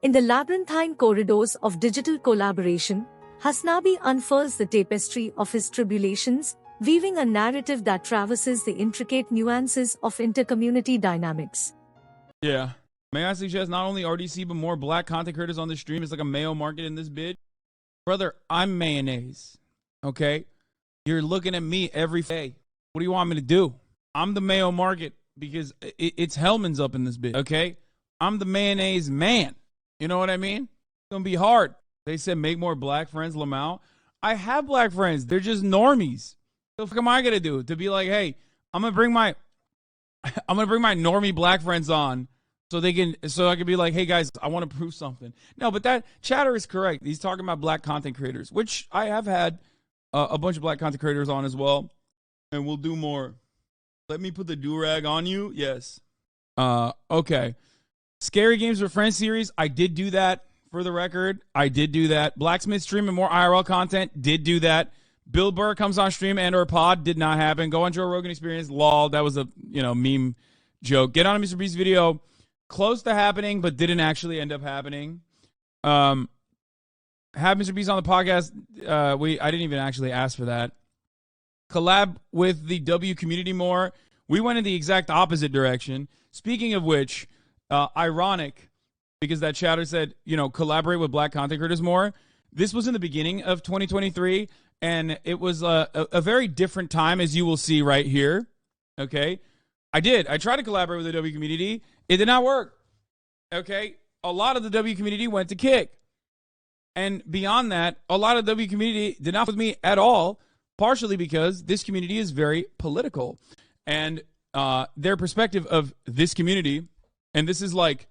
In the labyrinthine corridors of digital collaboration, Hasanabi unfurls the tapestry of his tribulations, weaving a narrative that traverses the intricate nuances of intercommunity dynamics. Yeah. May I suggest not only RDC, but more black content creators on the stream? It's like a mayo market in this bitch. Brother, I'm mayonnaise. Okay? You're looking at me every day. What do you want me to do? I'm the mayo market because it's Hellman's up in this bitch. Okay? I'm the mayonnaise man. You know what I mean? It's going to be hard. They said make more black friends, Lamau. I have black friends. They're just normies. What the fuck am I going to do? To be like, hey, I'm going to bring my normie black friends on so I can be like, hey guys, I want to prove something. No, but that chatter is correct. He's talking about black content creators, which I have had a bunch of black content creators on as well. And we'll do more. Let me put the do-rag on you. Yes. Okay. Scary Games with Friends series. I did do that for the record. I did do that. Blacksmith stream and more IRL content. Did do that. Bill Burr comes on stream and or pod. Did not happen. Go on Joe Rogan Experience. Lol. That was a, meme joke. Get on a Mr. Beast video. Close to happening, but didn't actually end up happening. Have Mr. Beast on the podcast. I didn't even actually ask for that. Collab with the W community more. We went in the exact opposite direction. Speaking of which, ironic, because that chatter said, collaborate with black content creators more. This was in the beginning of 2023, and it was a very different time, as you will see right here. Okay? I tried to collaborate with the W community. It did not work. Okay? A lot of the W community went to Kick. And beyond that, a lot of the W community did not with me at all, partially because this community is very political. And their perspective of this community, and this is like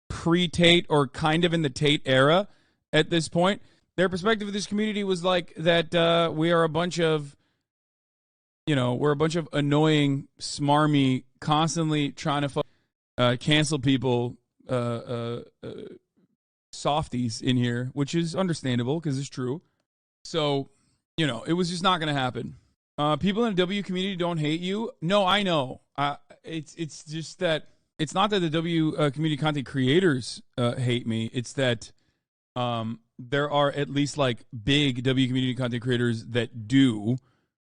pre-Tate or kind of in the Tate era at this point, their perspective of this community was like that we are a bunch of, we're a bunch of annoying, smarmy, constantly trying to cancel people, softies in here, which is understandable because it's true. So, it was just not going to happen. People in the W community don't hate you. No, I know. It's just that it's not that the W community content creators hate me. It's that there are at least like big W community content creators that do.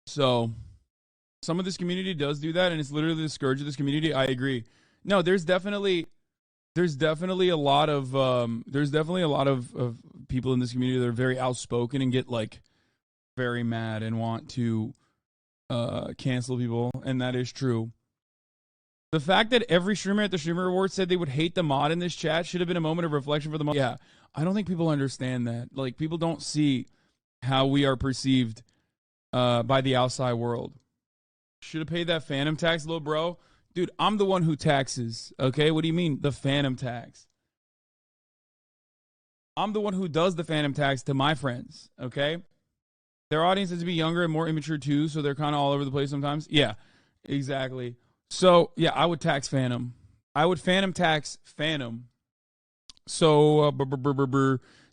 So some of this community does do that, and it's literally the scourge of this community. I agree. No, there's definitely a lot of people in this community that are very outspoken and get like very mad and want to cancel people, and that is true. The fact that every streamer at the Streamer Awards said they would hate the mod in this chat should have been a moment of reflection for the mod. Yeah, I don't think people understand that. Like, people don't see how we are perceived by the outside world. Should have paid that phantom tax, little bro. Dude, I'm the one who taxes, okay? What do you mean, the phantom tax? I'm the one who does the phantom tax to my friends, okay? Their audience is to be younger and more immature too, so they're kind of all over the place sometimes. Yeah, exactly. So, yeah, I would tax Phantom. I would Phantom tax Phantom. So,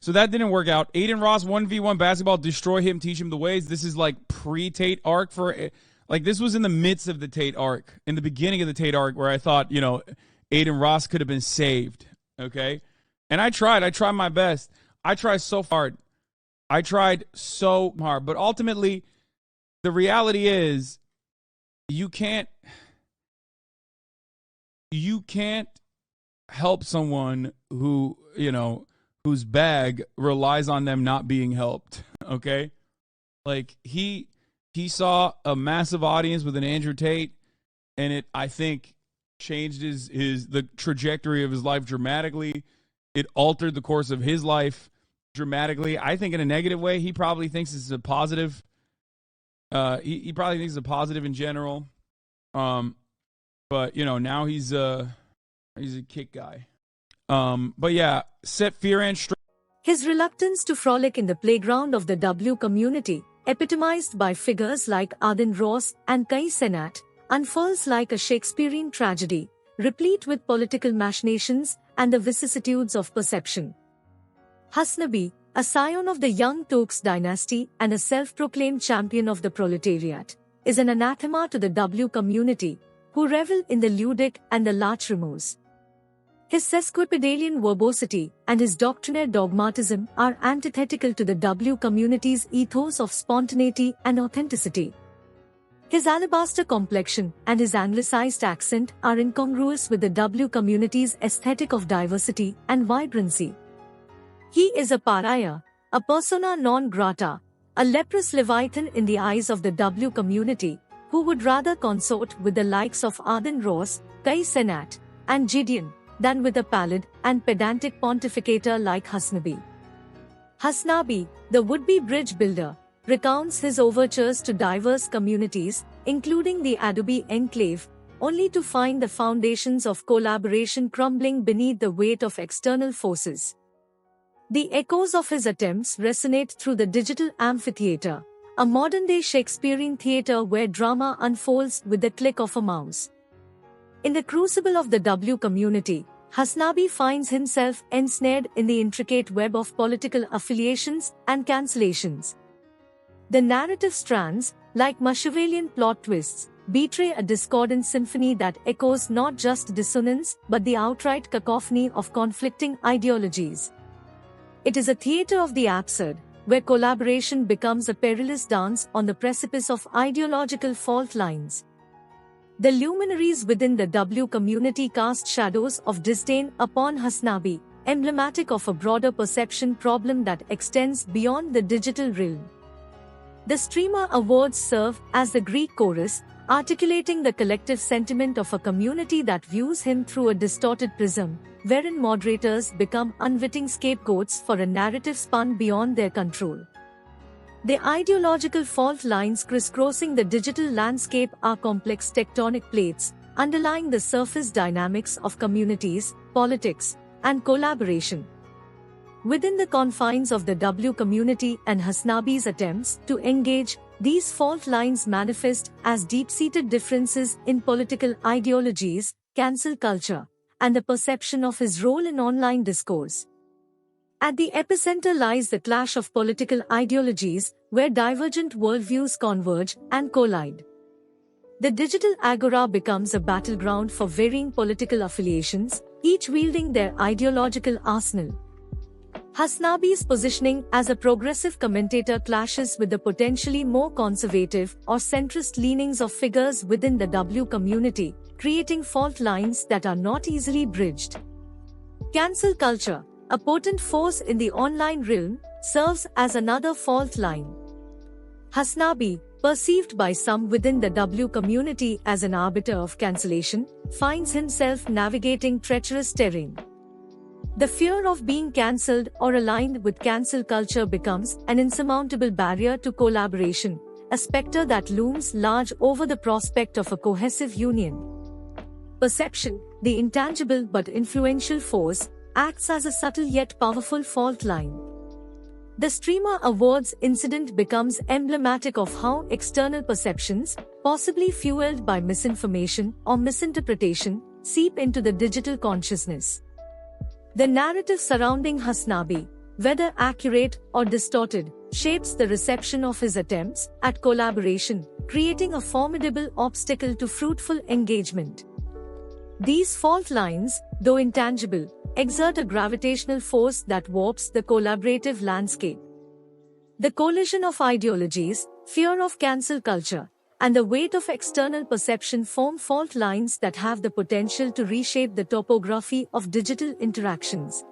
so that didn't work out. Aiden Ross, 1v1 basketball, destroy him, teach him the ways. This is like pre-Tate arc for, like, this was in the midst of the Tate arc, in the beginning of the Tate arc, where I thought, Aiden Ross could have been saved, okay? And I tried my best. I tried so hard. But ultimately, the reality is you can't help someone who, whose bag relies on them not being helped, okay? Like, he saw a massive audience with an Andrew Tate, and it, I think, changed the trajectory of his life dramatically. It altered the course of his life dramatically. I think in a negative way. He probably thinks it's a positive. He probably thinks it's a positive in general. But now he's a Kick guy. But yeah, set fear and strength. His reluctance to frolic in the playground of the W community, epitomized by figures like Adin Ross and Cenat, unfurls like a Shakespearean tragedy, replete with political machinations and the vicissitudes of perception. Hasanabi, a scion of the young Turks dynasty and a self-proclaimed champion of the proletariat, is an anathema to the W community, who revel in the ludic and the lachrimose. His sesquipedalian verbosity and his doctrinaire dogmatism are antithetical to the W community's ethos of spontaneity and authenticity. His alabaster complexion and his anglicized accent are incongruous with the W community's aesthetic of diversity and vibrancy. He is a pariah, a persona non grata, a leprous leviathan in the eyes of the W community, who would rather consort with the likes of Aiden Ross, Cenat, and Gideon, than with a pallid and pedantic pontificator like Hasanabi. Hasanabi, the would-be bridge builder, recounts his overtures to diverse communities, including the Adobe enclave, only to find the foundations of collaboration crumbling beneath the weight of external forces. The echoes of his attempts resonate through the digital amphitheater, a modern-day Shakespearean theater where drama unfolds with the click of a mouse. In the crucible of the W community, Hasanabi finds himself ensnared in the intricate web of political affiliations and cancellations. The narrative strands, like Machiavellian plot twists, betray a discordant symphony that echoes not just dissonance but the outright cacophony of conflicting ideologies. It is a theater of the absurd, where collaboration becomes a perilous dance on the precipice of ideological fault lines. The luminaries within the W community cast shadows of disdain upon Hasanabi, emblematic of a broader perception problem that extends beyond the digital realm. The Streamer Awards serve as the Greek chorus, articulating the collective sentiment of a community that views him through a distorted prism, wherein moderators become unwitting scapegoats for a narrative spun beyond their control. The ideological fault lines crisscrossing the digital landscape are complex tectonic plates, underlying the surface dynamics of communities, politics, and collaboration. Within the confines of the W community and Hasanabi's attempts to engage, these fault lines manifest as deep-seated differences in political ideologies, cancel culture, and the perception of his role in online discourse. At the epicenter lies the clash of political ideologies, where divergent worldviews converge and collide. The digital agora becomes a battleground for varying political affiliations, each wielding their ideological arsenal. Hasanabi's positioning as a progressive commentator clashes with the potentially more conservative or centrist leanings of figures within the W community, creating fault lines that are not easily bridged. Cancel culture, a potent force in the online realm, serves as another fault line. Hasanabi, perceived by some within the W community as an arbiter of cancellation, finds himself navigating treacherous terrain. The fear of being cancelled or aligned with cancel culture becomes an insurmountable barrier to collaboration, a specter that looms large over the prospect of a cohesive union. Perception, the intangible but influential force, acts as a subtle yet powerful fault line. The Streamer Awards incident becomes emblematic of how external perceptions, possibly fueled by misinformation or misinterpretation, seep into the digital consciousness. The narrative surrounding Hasanabi, whether accurate or distorted, shapes the reception of his attempts at collaboration, creating a formidable obstacle to fruitful engagement. These fault lines, though intangible, exert a gravitational force that warps the collaborative landscape. The collision of ideologies, fear of cancel culture, and the weight of external perception form fault lines that have the potential to reshape the topography of digital interactions.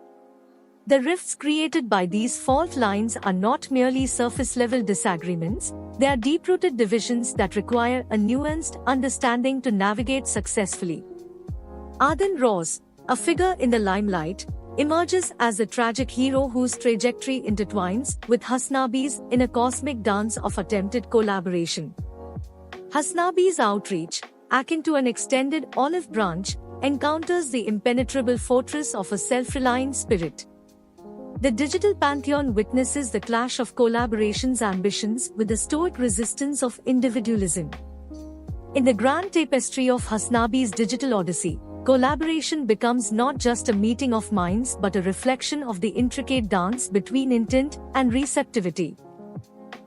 The rifts created by these fault lines are not merely surface-level disagreements, they are deep-rooted divisions that require a nuanced understanding to navigate successfully. Aiden Ross, a figure in the limelight, emerges as the tragic hero whose trajectory intertwines with Hasanabi's in a cosmic dance of attempted collaboration. Hasanabi's outreach, akin to an extended olive branch, encounters the impenetrable fortress of a self-reliant spirit. The digital pantheon witnesses the clash of collaboration's ambitions with the stoic resistance of individualism. In the grand tapestry of Hasanabi's digital odyssey, collaboration becomes not just a meeting of minds but a reflection of the intricate dance between intent and receptivity.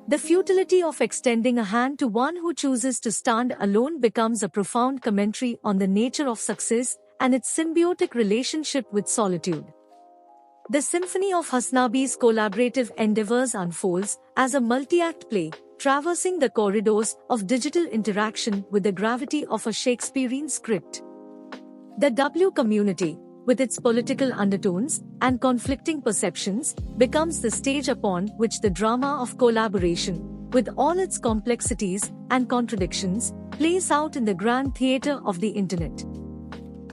The futility of extending a hand to one who chooses to stand alone becomes a profound commentary on the nature of success and its symbiotic relationship with solitude. The symphony of Hasanabi's collaborative endeavors unfolds as a multi-act play, traversing the corridors of digital interaction with the gravity of a Shakespearean script. The W community, with its political undertones and conflicting perceptions, becomes the stage upon which the drama of collaboration, with all its complexities and contradictions, plays out in the grand theatre of the internet.